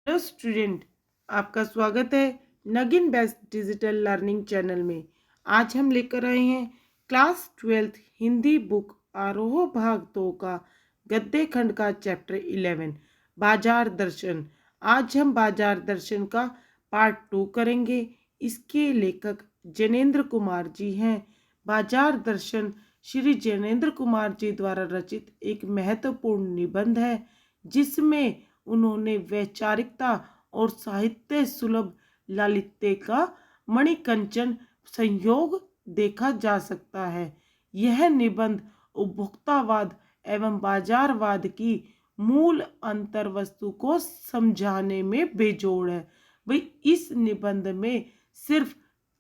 Hello student, आपका स्वागत है Nageen best digital learning channel में। आज हम लेकर आए हैं क्लास 12th हिंदी बुक आरोह भाग 2 का गद्य खंड का चैप्टर 11 बाजार दर्शन। आज हम बाजार दर्शन का पार्ट 2 करेंगे। इसके लेखक जैनेन्द्र कुमार जी हैं। बाजार दर्शन श्री जैनेन्द्र कुमार जी द्वारा रचित एक महत्वपूर्ण निबंध है, जिसमें उन्होंने वैचारिकता और साहित्य सुलभ लालित्य का मणिकंचन संयोग देखा जा सकता है। यह निबंध उपभोक्तावाद एवं बाजारवाद की मूल अंतर वस्तु को समझाने में बेजोड़ है। भाई, इस निबंध में सिर्फ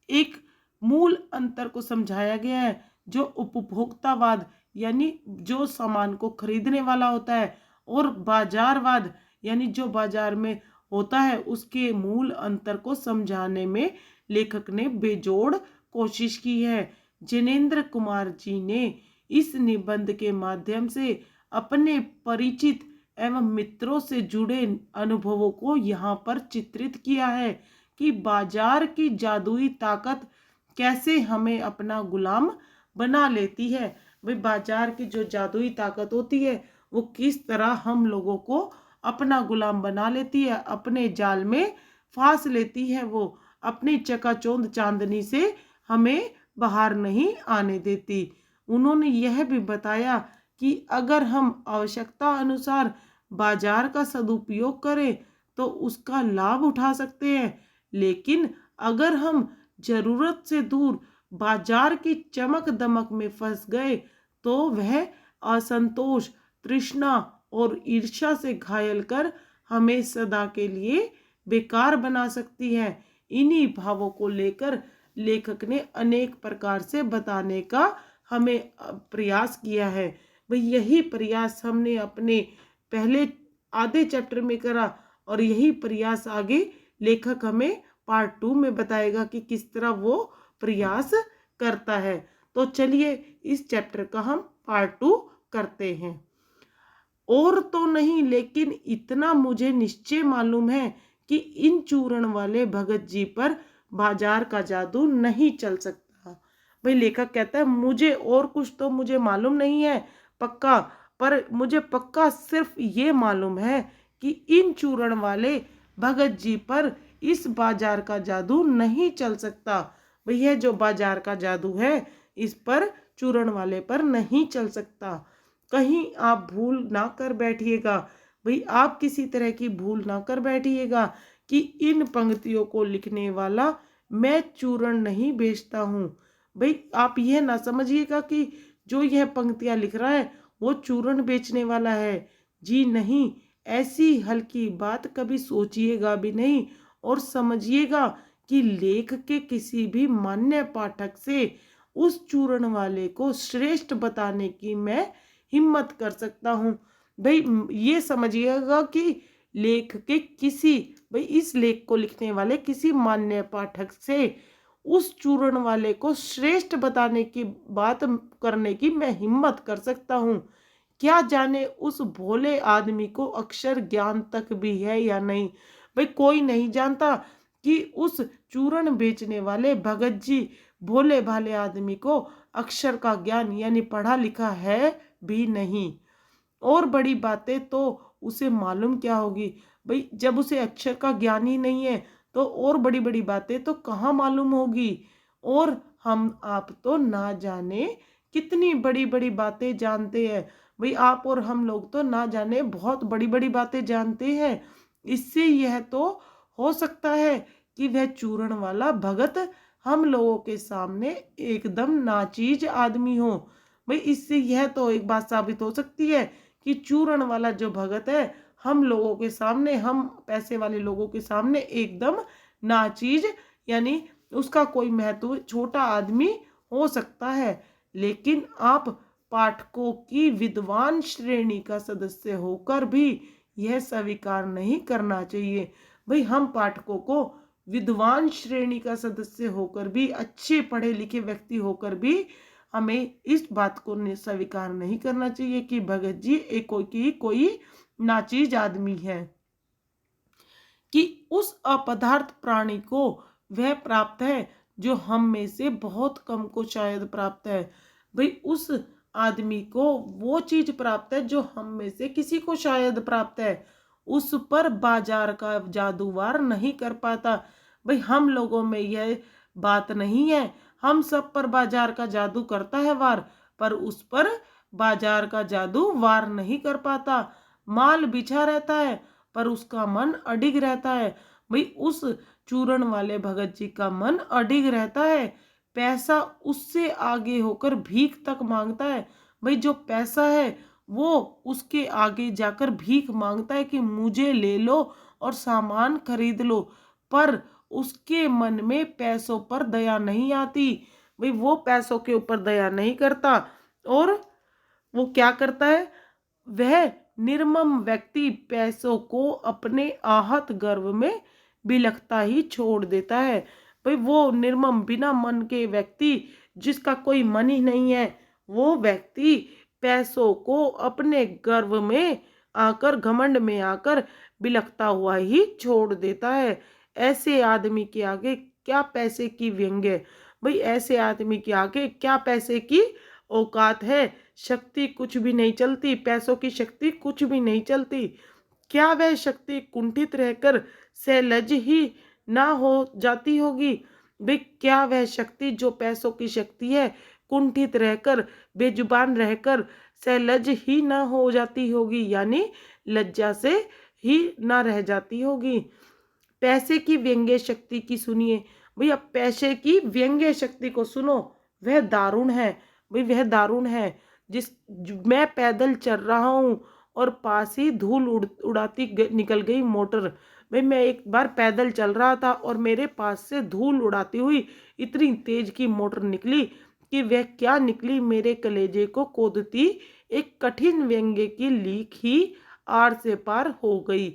एक मूल अंतर को समझाया गया है, जो उपभोक्तावाद यानी जो सामान को खरीदने वाला होता है, और बाजारवाद यानी जो बाजार में होता है, उसके मूल अंतर को समझाने में लेखक ने बेजोड़ कोशिश की है। जैनेन्द्र कुमार जी ने इस निबंध के माध्यम से अपने परिचित एवं मित्रों से जुड़े अनुभवों को यहाँ पर चित्रित किया है कि बाजार की जादुई ताकत कैसे हमें अपना गुलाम बना लेती है। भाई, बाजार की जो जादुई ताकत होती है वो किस तरह हम लोगों को अपना गुलाम बना लेती है, अपने जाल में फांस लेती है। वो अपनी चकाचौंध चांदनी से हमें बाहर नहीं आने देती। उन्होंने यह भी बताया कि अगर हम आवश्यकता अनुसार बाजार का सदुपयोग करें तो उसका लाभ उठा सकते हैं, लेकिन अगर हम जरूरत से दूर बाजार की चमक दमक में फंस गए तो वह असंतोष, तृष्णा और ईर्ष्या से घायल कर हमें सदा के लिए बेकार बना सकती है। इन्हीं भावों को लेकर लेखक ने अनेक प्रकार से बताने का हमें प्रयास किया है। भाई, यही प्रयास हमने अपने पहले आधे चैप्टर में करा, और यही प्रयास आगे लेखक हमें पार्ट 2 में बताएगा कि किस तरह वो प्रयास करता है। तो चलिए इस चैप्टर का हम पार्ट 2 करते हैं। और तो नहीं, लेकिन इतना मुझे निश्चय मालूम है कि इन चूरण वाले भगत जी पर बाजार का जादू नहीं चल सकता। भाई, लेखक कहता है मुझे और कुछ तो मुझे मालूम नहीं है पक्का, पर मुझे पक्का सिर्फ ये मालूम है कि इन चूरण वाले भगत जी पर इस बाजार का जादू नहीं चल सकता। भाई, यह जो बाजार का जादू है इस पर चूरण वाले पर नहीं चल सकता। कहीं आप भूल ना कर बैठिएगा। भाई, आप किसी तरह की भूल ना कर बैठिएगा कि इन पंक्तियों को लिखने वाला मैं चूरण नहीं बेचता हूँ। भाई, आप यह ना समझिएगा कि जो यह पंक्तियाँ लिख रहा है वो चूरण बेचने वाला है। जी नहीं, ऐसी हल्की बात कभी सोचिएगा भी नहीं, और समझिएगा कि लेख के किसी भी मान्य पाठक से उस चूरण वाले को श्रेष्ठ बताने की मैं हिम्मत कर सकता हूँ। भाई, ये समझिएगा कि लेख के किसी, भाई इस लेख को लिखने वाले किसी मान्य पाठक से उस चूरण वाले को श्रेष्ठ बताने की बात करने की मैं हिम्मत कर सकता हूँ। क्या जाने उस भोले आदमी को अक्षर ज्ञान तक भी है या नहीं। भाई, कोई नहीं जानता कि उस चूरण बेचने वाले भगत जी भोले भाले आदमी को अक्षर का ज्ञान यानी पढ़ा लिखा है भी नहीं। और बड़ी बातें तो उसे मालूम क्या होगी। भाई, जब उसे अक्षर का ज्ञान ही नहीं है तो और बड़ी बड़ी बातें तो कहाँ मालूम होगी। और हम आप तो ना जाने कितनी बड़ी बड़ी बातें जानते हैं। भाई, आप और हम लोग तो ना जाने बहुत बड़ी बड़ी बातें जानते हैं। इससे यह तो हो सकता है कि वह चूरण वाला भगत हम लोगों के सामने एकदम नाचीज आदमी हो। भाई, इससे यह तो एक बात साबित हो सकती है कि चूरण वाला जो भगत है हम लोगों के सामने, हम पैसे वाले लोगों के सामने एकदम नाचीज यानी उसका कोई महत्व छोटा आदमी हो सकता है। लेकिन आप पाठकों की विद्वान श्रेणी का सदस्य होकर भी यह स्वीकार नहीं करना चाहिए। भाई, हम पाठकों को विद्वान श्रेणी का सदस्य होकर भी, अच्छे पढ़े लिखे व्यक्ति होकर भी हमें इस बात को स्वीकार नहीं करना चाहिए कि भगत जी एक कोई नाचीज आदमी है। उस अपदार्थ प्राणी को वह प्राप्त है जो हम में से बहुत कम को शायद प्राप्त है। भाई उस आदमी को वो चीज प्राप्त है जो हम में से किसी को शायद प्राप्त है। उस पर बाजार का जादू वार नहीं कर पाता। भाई हम लोगों में यह बात नहीं है, हम सब पर बाजार का जादू करता है वार, पर उस पर बाजार का जादू वार नहीं कर पाता। माल बिछा रहता है पर उसका मन अडिग रहता है। भाई उस चूरण वाले भगत जी का मन अडिग रहता है। पैसा उससे आगे होकर भीख तक मांगता है। भाई जो पैसा है वो उसके आगे जाकर भीख मांगता है कि मुझे ले लो और सामान खरीद लो, पर उसके मन में पैसों पर दया नहीं आती। भाई वो पैसों के ऊपर दया नहीं करता और वो क्या करता है, वह निर्मम व्यक्ति पैसों को अपने आहत गर्व में बिलखता ही छोड़ देता है। भाई वो निर्मम बिना मन के व्यक्ति, जिसका कोई मन ही नहीं है, वो व्यक्ति पैसों को अपने गर्व में आकर, घमंड में आकर बिलखता हुआ ही छोड़ देता है। ऐसे आदमी के आगे क्या पैसे की व्यंग्य। भाई ऐसे आदमी के आगे क्या पैसे की औकात है। शक्ति कुछ भी नहीं चलती, पैसों की शक्ति कुछ भी नहीं चलती। क्या वह शक्ति कुंठित रहकर सहलज ही ना हो जाती होगी। भाई क्या वह शक्ति जो पैसों की शक्ति है कुंठित रहकर, बेजुबान रहकर सहलज ही ना हो जाती होगी, यानी लज्जा से ही ना रह जाती होगी। पैसे की व्यंग्य शक्ति की सुनिए। भैया पैसे की व्यंग्य शक्ति को सुनो, वह दारुण है। भाई वह दारुण है। मैं पैदल चल रहा हूँ और पास ही धूल उड़ाती निकल गई मोटर। भाई मैं एक बार पैदल चल रहा था और मेरे पास से धूल उड़ाती हुई इतनी तेज की मोटर निकली कि वह क्या निकली, मेरे कलेजे को खोदती एक कठिन व्यंग्य की लीक ही आर से पार हो गई।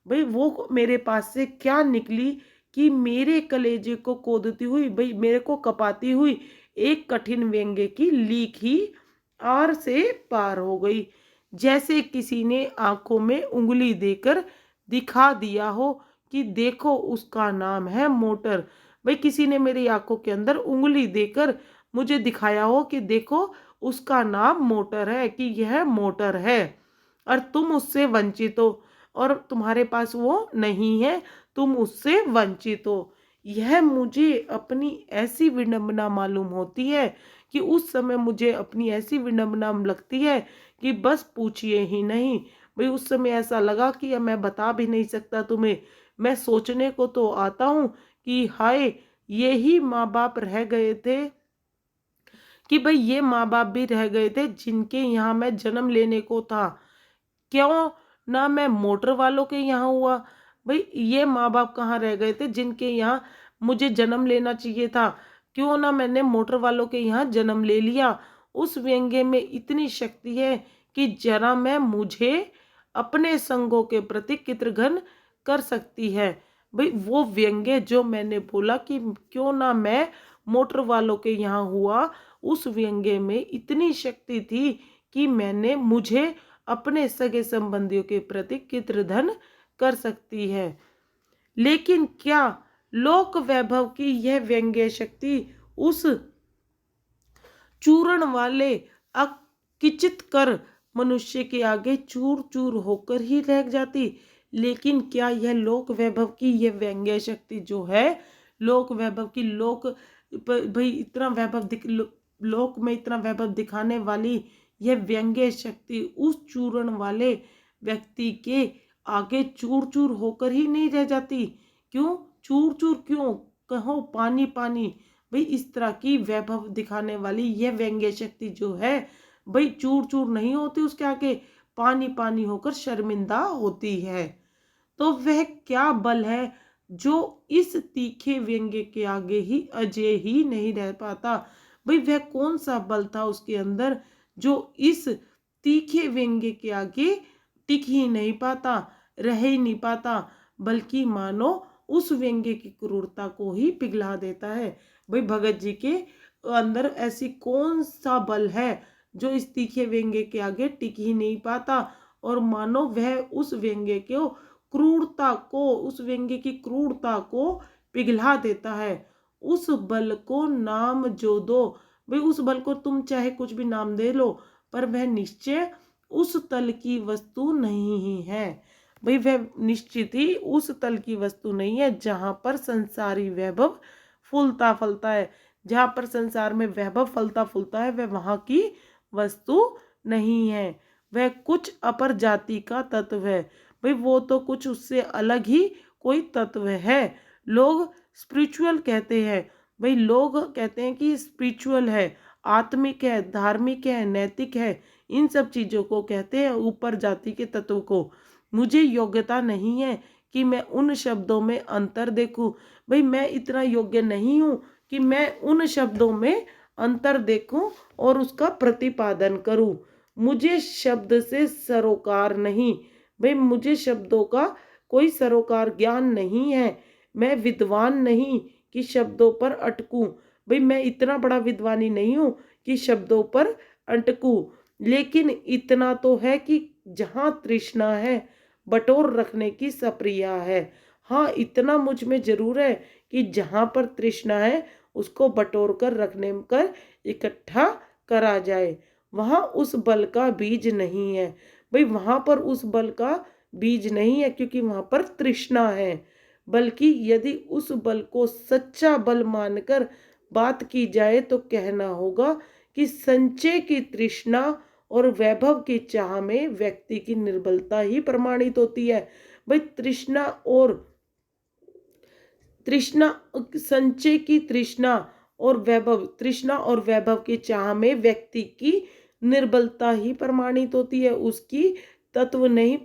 भाई वो मेरे पास से क्या निकली कि मेरे कलेजे को खोदती हुई, भाई मेरे को कपाती हुई एक कठिन व्यंग्य की लीक ही आर से पार हो गई। जैसे किसी ने आंखों में उंगली देकर दिखा दिया हो कि देखो उसका नाम है मोटर। भाई किसी ने मेरी आंखों के अंदर उंगली देकर मुझे दिखाया हो कि देखो उसका नाम मोटर है, कि यह मोटर है, और तुम उससे वंचित हो और तुम्हारे पास वो नहीं है, तुम उससे वंचित हो। यह मुझे अपनी ऐसी विडंबना मालूम होती है कि उस समय मुझे अपनी ऐसी विडंबना लगती है कि बस पूछिए ही नहीं। भाई उस समय ऐसा लगा कि मैं बता भी नहीं सकता तुम्हें। मैं सोचने को तो आता हूँ कि हाय ये ही माँ बाप रह गए थे, कि भाई ये माँ बाप भी रह गए थे जिनके यहाँ मैं जन्म लेने को था। क्यों ना मैं मोटर वालों के यहाँ हुआ। भाई ये माँ बाप कहाँ रह गए थे जिनके यहाँ मुझे जन्म लेना चाहिए था। क्यों ना मैंने मोटर वालों के यहाँ जन्म ले लिया। उस व्यंग्य में इतनी शक्ति है कि जरा मैं मुझे अपने संगों के प्रति चित्रघन कर सकती है। भाई वो व्यंग्य जो मैंने बोला कि क्यों ना मैं मोटर वालों के यहाँ हुआ, उस व्यंग्य में इतनी शक्ति थी कि मैंने मुझे अपने सगे संबंधियों के प्रति चित्रधन कर सकती है। लेकिन क्या लोक वैभव की यह व्यंग्य शक्ति उस चूरण वाले अकिचित कर मनुष्य के आगे चूर चूर होकर ही रह जाती। लेकिन क्या यह लोक वैभव की यह व्यंग्य शक्ति जो है, लोक वैभव की, लोक भाई इतना वैभव लोक में इतना वैभव दिखाने वाली यह व्यंग्य शक्ति उस चूरण वाले व्यक्ति के आगे चूर चूर होकर ही नहीं रह जाती। क्यों चूर चूर, क्यों कहो पानी पानी। भाई इस तरह की वैभव दिखाने वाली यह व्यंग्य शक्ति जो है, भाई चूर चूर नहीं होती, उसके आगे पानी पानी होकर शर्मिंदा होती है। तो वह क्या बल है जो इस तीखे व्यंग्य के आगे ही अजय ही नहीं रह पाता। भाई वह कौन सा बल था उसके अंदर जो इस तीखे व्यंग्य के आगे टिक ही नहीं पाता, रह ही नहीं पाता, बल्कि मानो उस व्यंग्य की क्रूरता को ही पिघला देता है। भाई भगत जी के अंदर ऐसी कौन सा बल है जो इस तीखे व्यंग्य के आगे टिक ही नहीं पाता, और मानो वह उस व्यंग्य को क्रूरता को, उस व्यंग्य की क्रूरता को पिघला देता है। उस बल को नाम जो दो, भाई उस बल को तुम चाहे कुछ भी नाम दे लो, पर वह निश्चय उस तल की वस्तु नहीं ही है। भाई वह निश्चित ही उस तल की वस्तु नहीं है जहां पर संसारी वैभव फूलता फलता है। जहां पर संसार में वैभव फलता फूलता है, वह वहां की वस्तु नहीं है। वह कुछ अपर जाति का तत्व है। भाई वो तो कुछ उससे अलग ही कोई तत्व है। लोग स्पिरिचुअल कहते हैं। भाई लोग कहते हैं कि स्पिरिचुअल है, आत्मिक है, धार्मिक है, नैतिक है, इन सब चीज़ों को कहते हैं ऊपर जाति के तत्व को। मुझे योग्यता नहीं है कि मैं उन शब्दों में अंतर देखूं। भाई मैं इतना योग्य नहीं हूं कि मैं उन शब्दों में अंतर देखूं और उसका प्रतिपादन करूं। मुझे शब्द से सरोकार नहीं। भाई मुझे शब्दों का कोई सरोकार ज्ञान नहीं है। मैं विद्वान नहीं कि शब्दों पर अटकूं। भाई मैं इतना बड़ा विद्वानी नहीं हूं कि शब्दों पर अटकूं। लेकिन इतना तो है कि जहाँ तृष्णा है, बटोर रखने की सप्रिया है। हाँ, इतना मुझ में जरूर है कि जहाँ पर तृष्णा है उसको बटोर कर रखने कर इकट्ठा करा जाए। वहाँ उस बल का बीज नहीं है। भाई वहाँ पर उस बल का बीज नहीं है क्योंकि वहाँ पर तृष्णा है। बल्कि यदि उस बल को सच्चा बल मानकर बात की जाए तो कहना होगा कि संचय की तृष्णा और वैभव की चाह में व्यक्ति की निर्बलता ही प्रमाणित होती है। भाई तृष्णा संचय की तृष्णा और वैभव की चाह में व्यक्ति की निर्बलता ही प्रमाणित होती है। उसकी तत्व नहीं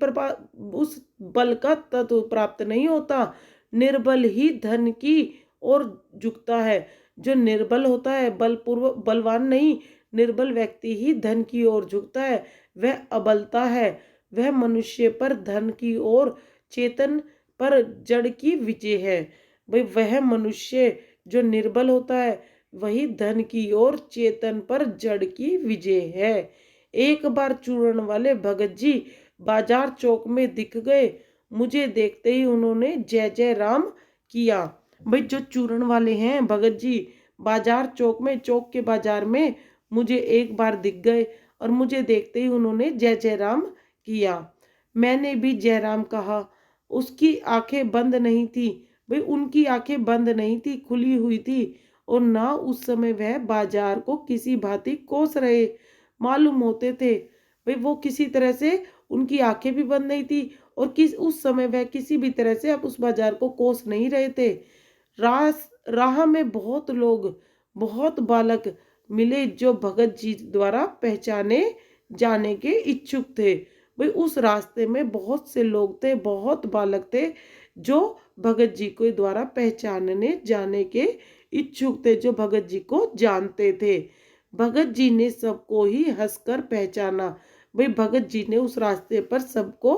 उस बल का तत्व प्राप्त नहीं होता। निर्बल ही धन की ओर झुकता है। जो निर्बल होता है, बलवान नहीं, निर्बल व्यक्ति ही धन की ओर झुकता है। वह अबलता है। वह मनुष्य पर धन की ओर, चेतन पर जड़ की विजय है। भाई वह मनुष्य जो निर्बल होता है वही धन की ओर, चेतन पर जड़ की विजय है। एक बार चूरण वाले भगत जी बाजार चौक में दिख गए। मुझे देखते ही उन्होंने जय जय राम किया। भाई जो चूरण वाले हैं भगत जी, बाजार चौक में, चौक के बाजार में मुझे एक बार दिख गए और मुझे देखते ही उन्होंने जय जय राम किया। मैंने भी जय राम कहा। उसकी आंखें बंद नहीं थी। भाई उनकी आंखें बंद नहीं थी, खुली हुई थी। और ना उस समय वह बाजार को किसी भांति कोस रहे मालूम होते थे। भाई वो किसी तरह से, उनकी आंखें भी बंद नहीं थी और उस समय वह किसी भी तरह से अब उस बाजार को कोस नहीं रहे थे। राह में बहुत लोग, बहुत बालक मिले जो भगत जी द्वारा पहचाने जाने के इच्छुक थे। भाई उस रास्ते में बहुत से लोग थे, बहुत बालक थे जो भगत जी को द्वारा पहचानने जाने के इच्छुक थे, जो भगत जी को जानते थे। भगत जी ने सबको ही हंसकर पहचाना। भाई भगत जी ने उस रास्ते पर सबको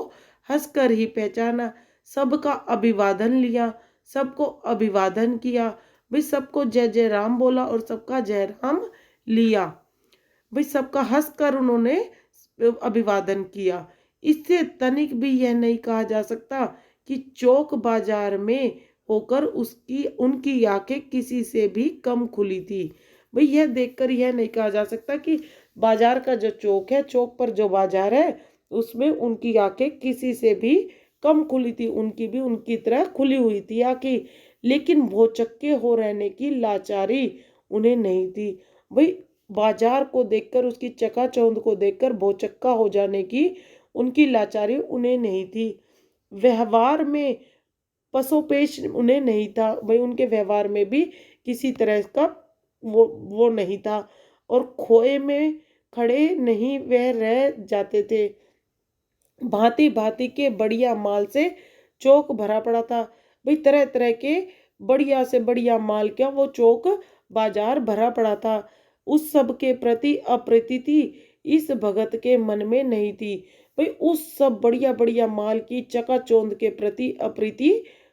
हंसकर ही पहचाना। सबका अभिवादन लिया, सबको अभिवादन किया। भाई सबको जय जय राम बोला और सबका जय राम लिया। भाई सबका हंसकर उन्होंने अभिवादन किया। इससे तनिक भी यह नहीं कहा जा सकता कि चौक बाजार में होकर उनकी आंखें किसी से भी कम खुली थी। भाई यह देखकर यह नहीं कहा जा सकता कि बाजार का जो चौक है, चौक पर जो बाजार है, उसमें उनकी आंखें किसी से भी कम खुली थी। उनकी भी उनकी तरह खुली हुई थी आंखें, लेकिन भौचक्के हो रहने की लाचारी उन्हें नहीं थी। भाई बाजार को देखकर, उसकी चकाचौंध को देखकर भौचक्का हो जाने की उनकी लाचारी उन्हें नहीं थी। व्यवहार में पसोपेश उन्हें नहीं था। भाई उनके व्यवहार में भी किसी तरह का वो नहीं था और खोए में खड़े नहीं वह रह जाते थे। भांति भांति के बढ़िया माल से चौक भरा पड़ा था। भाई तरह तरह के बढ़िया से बढ़िया माल का वो चौक बाजार भरा पड़ा था। उस सब के प्रति अप्रीति इस भगत के मन में नहीं थी। भाई उस सब बढ़िया बढ़िया माल की चकाचौंध के प्रति अप्रीति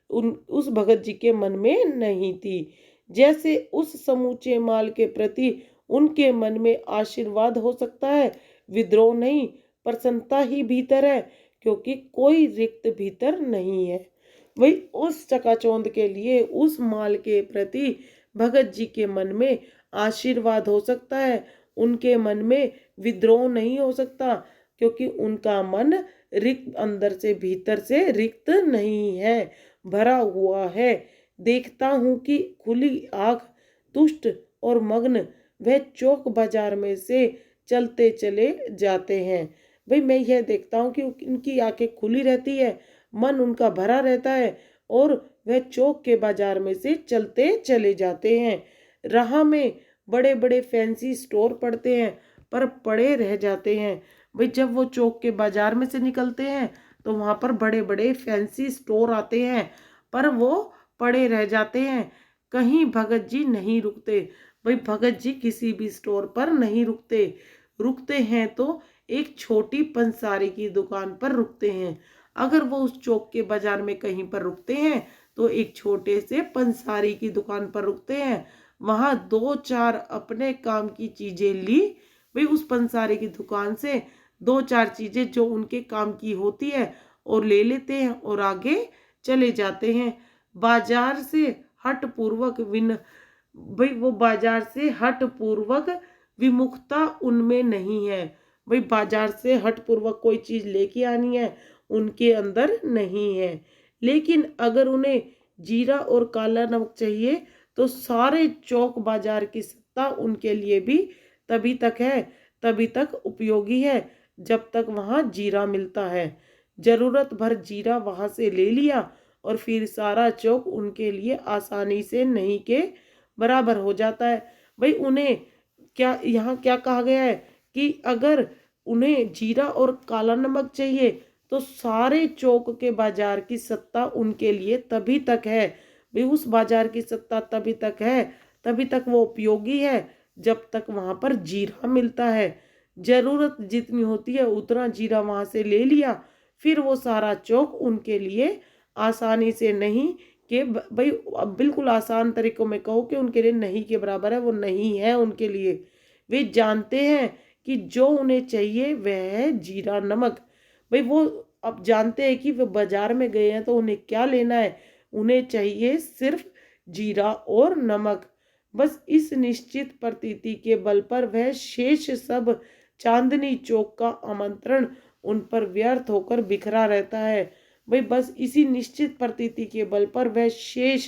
उस भगत जी के मन में नहीं थी। जैसे उस समूचे माल के प्रति उनके मन में आशीर्वाद हो सकता है, विद्रोह नहीं, प्रसन्नता ही भीतर है। क्योंकि कोई रिक्त भीतर नहीं है। वही उस चकाचौंध के लिए, उस माल के प्रति भगत जी के मन में आशीर्वाद हो सकता है, उनके मन में विद्रोह नहीं हो सकता, क्योंकि उनका मन रिक्त, अंदर से भीतर से रिक्त नहीं है, भरा हुआ है। देखता हूं कि खुली आंख, तुष्ट और मग्न वह चौक बाजार में से चलते चले जाते हैं। भाई मैं यह देखता हूँ कि उनकी आंखें खुली रहती है, मन उनका भरा रहता है और वह चौक के बाजार में से चलते चले जाते हैं। राह में बड़े बड़े फैंसी स्टोर पड़ते हैं, पर पड़े रह जाते हैं। भाई जब वो चौक के बाजार में से निकलते हैं तो वहाँ पर बड़े बड़े फैंसी स्टोर आते हैं, पर वो पड़े रह जाते हैं। कहीं भगत जी नहीं रुकते। भाई भगत जी किसी भी स्टोर पर नहीं रुकते। रुकते हैं तो एक छोटी पंसारी की दुकान पर रुकते हैं। अगर वो उस चौक के बाजार में कहीं पर रुकते हैं तो एक छोटे से पंसारी की दुकान पर रुकते हैं। वहां दो चार अपने काम की चीजें ली। भाई उस पंसारी की दुकान से दो चार चीजें जो उनके काम की होती है और ले लेते हैं और आगे चले जाते हैं। बाजार से हट पूर्वक भाई वो बाजार से हट पूर्वक विमुखता उनमें नहीं है। भाई बाजार से हट पूर्वक कोई चीज लेके आनी है उनके अंदर नहीं है। लेकिन अगर उन्हें जीरा और काला नमक चाहिए तो सारे चौक बाजार की सत्ता उनके लिए भी तभी तक है, तभी तक उपयोगी है जब तक वहां जीरा मिलता है। जरूरत भर जीरा वहां से ले लिया और फिर सारा चौक उनके लिए आसानी से नहीं के बराबर हो जाता है। भाई उन्हें क्या, यहाँ क्या कहा गया है कि अगर उन्हें जीरा और काला नमक चाहिए तो सारे चौक के बाजार की सत्ता उनके लिए तभी तक है। भाई उस बाजार की सत्ता तभी तक है, तभी तक वो उपयोगी है जब तक वहां पर जीरा मिलता है। जरूरत जितनी होती है उतना जीरा वहां से ले लिया, फिर वो सारा चौक उनके लिए आसानी से नहीं कि भाई अब बिल्कुल आसान तरीकों में कहो कि उनके लिए नहीं के बराबर है, वो नहीं है उनके लिए। वे जानते हैं कि जो उन्हें चाहिए वह है जीरा नमक। भाई वो अब जानते हैं कि वे बाजार में गए हैं तो उन्हें क्या लेना है, उन्हें चाहिए सिर्फ जीरा और नमक। बस इस निश्चित प्रतीति के बल पर वह शेष सब चांदनी चौक का आमंत्रण उन पर व्यर्थ होकर बिखरा रहता है। भाई बस इसी निश्चित प्रतीति के बल पर वह शेष,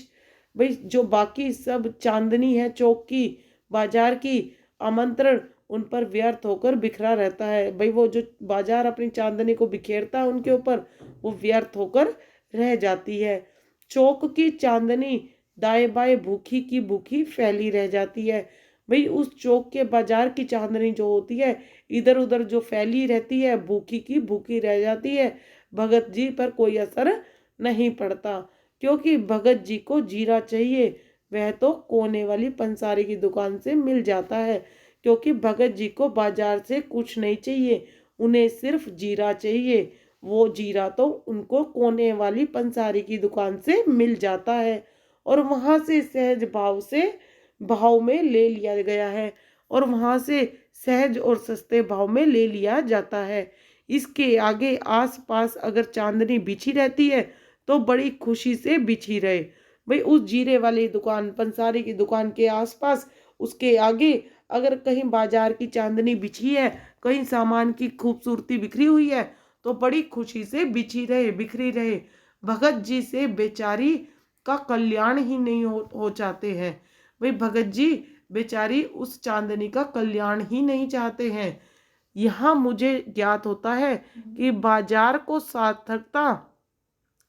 भाई जो बाकी सब चांदनी है चौक की, बाजार की, आमंत्रण उन पर व्यर्थ होकर बिखरा रहता है। भाई वो जो बाजार अपनी चांदनी को बिखेरता है उनके ऊपर, वो व्यर्थ होकर रह जाती है। चौक की चांदनी दाएं बाएं भूखी की भूखी फैली रह जाती है। भाई उस चौक के बाजार की चांदनी जो होती है इधर उधर जो फैली रहती है, भूखी की भूखी रह जाती है। भगत जी पर कोई असर नहीं पड़ता, क्योंकि भगत जी को जीरा चाहिए वह तो कोने वाली पंसारी की दुकान से मिल जाता है। क्योंकि भगत जी को बाजार से कुछ नहीं चाहिए, उन्हें सिर्फ जीरा चाहिए। वो जीरा तो उनको कोने वाली पंसारी की दुकान से मिल जाता है और वहां से सहज भाव में ले लिया गया है और वहां से सहज और सस्ते भाव में ले लिया जाता है। इसके आगे आस पास अगर चांदनी बिछी रहती है तो बड़ी खुशी से बिछी रहे। भाई उस जीरे वाली दुकान, पंसारी की दुकान के आसपास, उसके आगे अगर कहीं बाजार की चांदनी बिछी है, कहीं सामान की खूबसूरती बिखरी हुई है तो बड़ी खुशी से बिछी रहे, बिखरी रहे। भगत जी से बेचारी का कल्याण ही नहीं हो चाहते हैं। भाई भगत जी बेचारी उस चांदनी का कल्याण ही नहीं चाहते हैं। यहाँ मुझे ज्ञात होता है कि बाजार को सार्थकता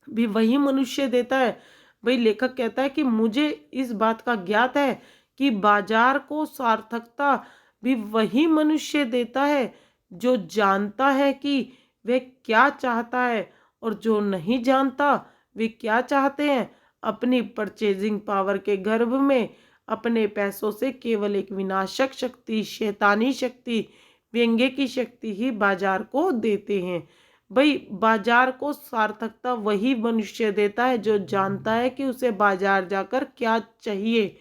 भी वही मनुष्य देता है। भाई लेखक कहता है कि मुझे इस बात का ज्ञात है कि बाजार को सार्थकता भी वही मनुष्य देता है जो जानता है कि वह क्या चाहता है, और जो नहीं जानता वे क्या चाहते हैं। अपनी परचेजिंग पावर के गर्भ में अपने पैसों से केवल एक विनाशक शक्ति, शैतानी शक्ति, व्यंग्य की शक्ति ही बाजार को देते हैं। भाई बाजार को सार्थकता वही मनुष्य देता है जो जानता है कि उसे बाजार जाकर क्या चाहिए,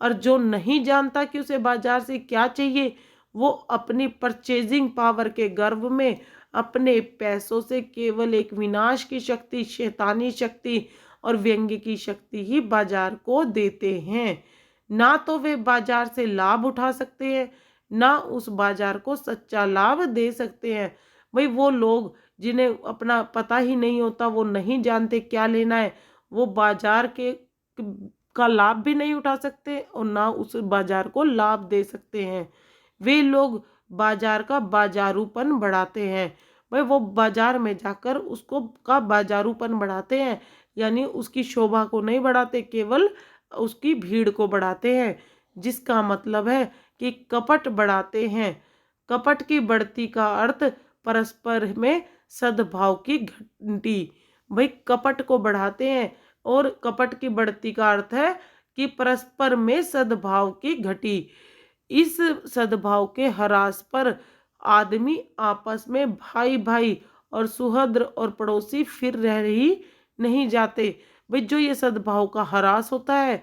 और जो नहीं जानता कि उसे बाजार से क्या चाहिए वो अपनी परचेजिंग पावर के गर्व में अपने पैसों से केवल एक विनाश की शक्ति, शैतानी शक्ति और व्यंग्य की शक्ति ही बाजार को देते हैं। ना तो वे बाजार से लाभ उठा सकते हैं, ना उस बाजार को सच्चा लाभ दे सकते हैं। भाई वो लोग जिन्हें अपना पता ही नहीं होता, वो नहीं जानते क्या लेना है, वो बाजार के का लाभ भी नहीं उठा सकते और ना उस बाजार को लाभ दे सकते हैं। वे लोग बाजार का बाजारूपन बढ़ाते हैं। भाई वो बाजार में जाकर उसको का बाजारूपन बढ़ाते हैं, यानी उसकी शोभा को नहीं बढ़ाते, केवल उसकी भीड़ को बढ़ाते हैं, जिसका मतलब है कि कपट बढ़ाते हैं। कपट की बढ़ती का अर्थ परस्पर में सद्भाव की घंटी। भाई कपट को बढ़ाते हैं और कपट की बढ़ती का अर्थ है कि परस्पर में सद्भाव की घटी। इस सद्भाव के ह्रास पर आदमी आपस में भाई भाई और सुहृद और पड़ोसी फिर रह ही नहीं जाते। भाई जो ये सद्भाव का ह्रास होता है,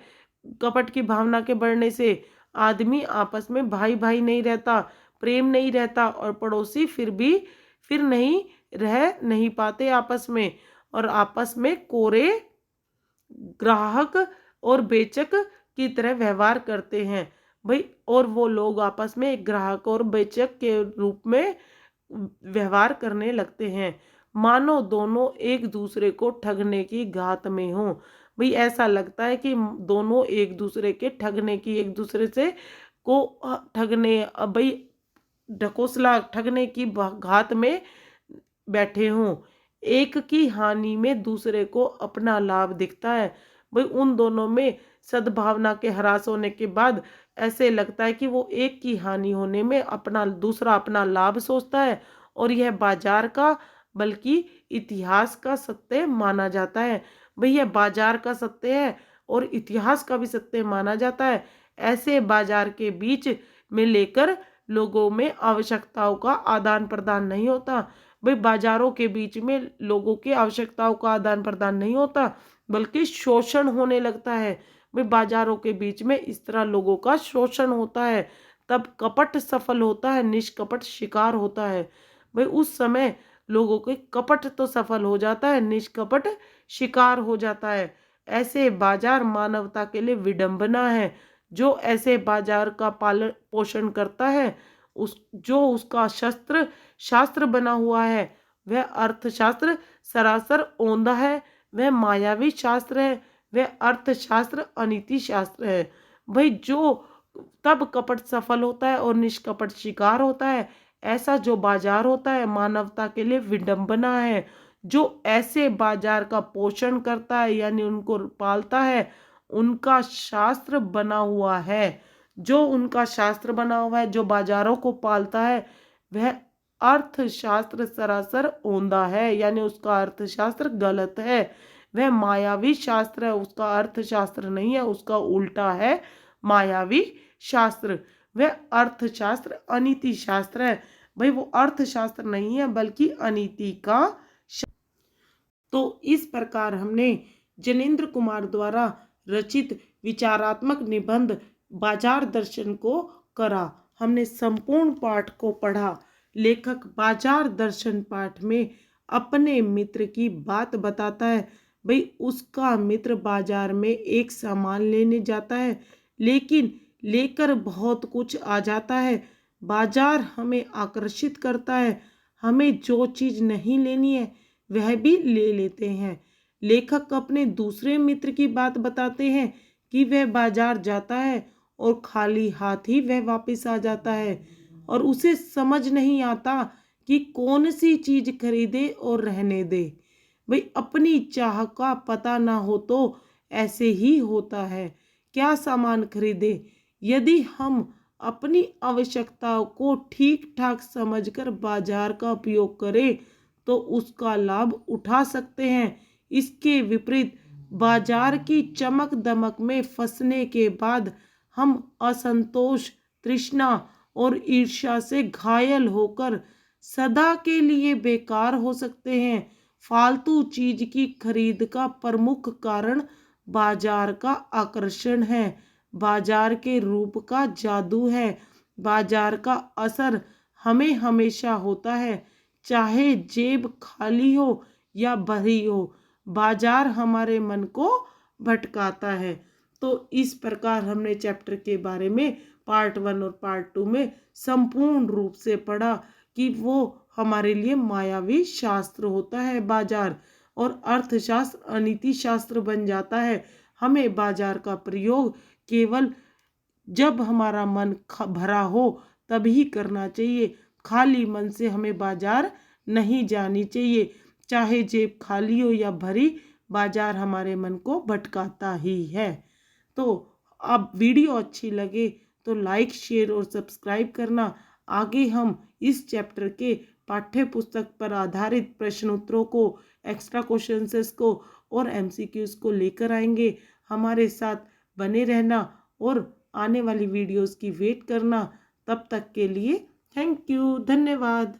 कपट की भावना के बढ़ने से आदमी आपस में भाई भाई नहीं रहता, प्रेम नहीं रहता और पड़ोसी फिर रह नहीं पाते आपस में, और आपस में कोरे ग्राहक और बेचक की तरह व्यवहार करते हैं। भाई और वो लोग आपस में एक ग्राहक और बेचक के रूप में व्यवहार करने लगते हैं, मानो दोनों एक दूसरे को ठगने की घात में हो। भाई ऐसा लगता है कि दोनों एक दूसरे के ठगने की, एक दूसरे से को ठगने, भाई ढकोसला ठगने की घात में बैठे हों। एक की हानि में दूसरे को अपना लाभ दिखता है। भाई उन दोनों में सद्भावना के ह्रास होने के बाद ऐसे लगता है कि वो एक की हानि होने में दूसरा अपना लाभ सोचता है, और यह बाजार का बल्कि इतिहास का सत्य माना जाता है। भाई यह बाजार का सत्य है और इतिहास का भी सत्य माना जाता है। ऐसे बाजार के बीच में लेकर लोगों में आवश्यकताओं का आदान प्रदान नहीं होता। भाई बाजारों के बीच में लोगों की आवश्यकताओं का आदान प्रदान नहीं होता, बल्कि शोषण होने लगता है। भाई बाजारों के बीच में इस तरह लोगों का शोषण होता है, तब कपट सफल होता है, निष्कपट शिकार होता है। भाई उस समय लोगों के कपट तो सफल हो जाता है, निष्कपट शिकार हो जाता है। ऐसे बाजार मानवता के लिए विडंबना है। जो ऐसे बाजार का पालन पोषण करता है, उसका शास्त्र बना हुआ है, वह अर्थशास्त्र सरासर औंधा है, वह मायावी शास्त्र है, वह अर्थशास्त्र अनीति शास्त्र है। भाई जो तब कपट सफल होता है और निष्कपट शिकार होता है। ऐसा जो बाजार होता है मानवता के लिए विडंबना है। जो ऐसे बाजार का पोषण करता है यानी उनको पालता है, उनका शास्त्र बना हुआ है। जो उनका शास्त्र बना हुआ है, जो बाजारों को पालता है, वह अर्थशास्त्र सरासर औंधा है, यानी उसका अर्थशास्त्र गलत है। वह मायावी शास्त्र है, उसका अर्थशास्त्र नहीं है, उसका उल्टा है मायावी शास्त्र। वह अर्थशास्त्र अनीति शास्त्र है। भाई वो अर्थशास्त्र नहीं है बल्कि अनीति का। तो इस प्रकार हमने जनेंद्र कुमार द्वारा रचित विचारात्मक निबंध बाजार दर्शन को करा। हमने संपूर्ण पाठ को पढ़ा। लेखक बाजार दर्शन पाठ में अपने मित्र की बात बताता है। भाई उसका मित्र बाजार में एक सामान लेने जाता है, लेकिन लेकर बहुत कुछ आ जाता है। बाजार हमें आकर्षित करता है, हमें जो चीज़ नहीं लेनी है वह भी ले लेते हैं। लेखक अपने दूसरे मित्र की बात बताते हैं कि वह बाजार जाता है और खाली हाथ ही वह वापस आ जाता है, और उसे समझ नहीं आता कि कौन सी चीज़ खरीदे और रहने दे। भाई अपनी चाह का पता ना हो तो ऐसे ही होता है। क्या सामान खरीदे? यदि हम अपनी आवश्यकताओं को ठीक ठाक समझकर बाजार का उपयोग करें तो उसका लाभ उठा सकते हैं। इसके विपरीत बाजार की चमक दमक में फंसने के बाद हम असंतोष, तृष्णा और ईर्ष्या से घायल होकर सदा के लिए बेकार हो सकते हैं। फालतू चीज की खरीद का प्रमुख कारण बाजार का आकर्षण है, बाजार के रूप का जादू है। बाजार का असर हमें हमेशा होता है, चाहे जेब खाली हो या भरी हो, बाजार हमारे मन को भटकाता है। तो इस प्रकार हमने चैप्टर के बारे में पार्ट 1 और पार्ट 2 में संपूर्ण रूप से पढ़ा कि वो हमारे लिए मायावी शास्त्र होता है बाजार, और अर्थशास्त्र अनीति शास्त्र बन जाता है। हमें बाजार का प्रयोग केवल जब हमारा मन भरा हो तभी करना चाहिए। खाली मन से हमें बाजार नहीं जानी चाहिए। चाहे जेब खाली हो या भरी, बाजार हमारे मन को भटकाता ही है। तो अब वीडियो अच्छी लगे तो लाइक, शेयर और सब्सक्राइब करना। आगे हम इस चैप्टर के पाठ्य पुस्तक पर आधारित प्रश्न उत्तरों को, एक्स्ट्रा क्वेश्चंस को और एमसीक्यूज को लेकर आएंगे। हमारे साथ बने रहना और आने वाली वीडियोस की वेट करना। तब तक के लिए थैंक यू, धन्यवाद।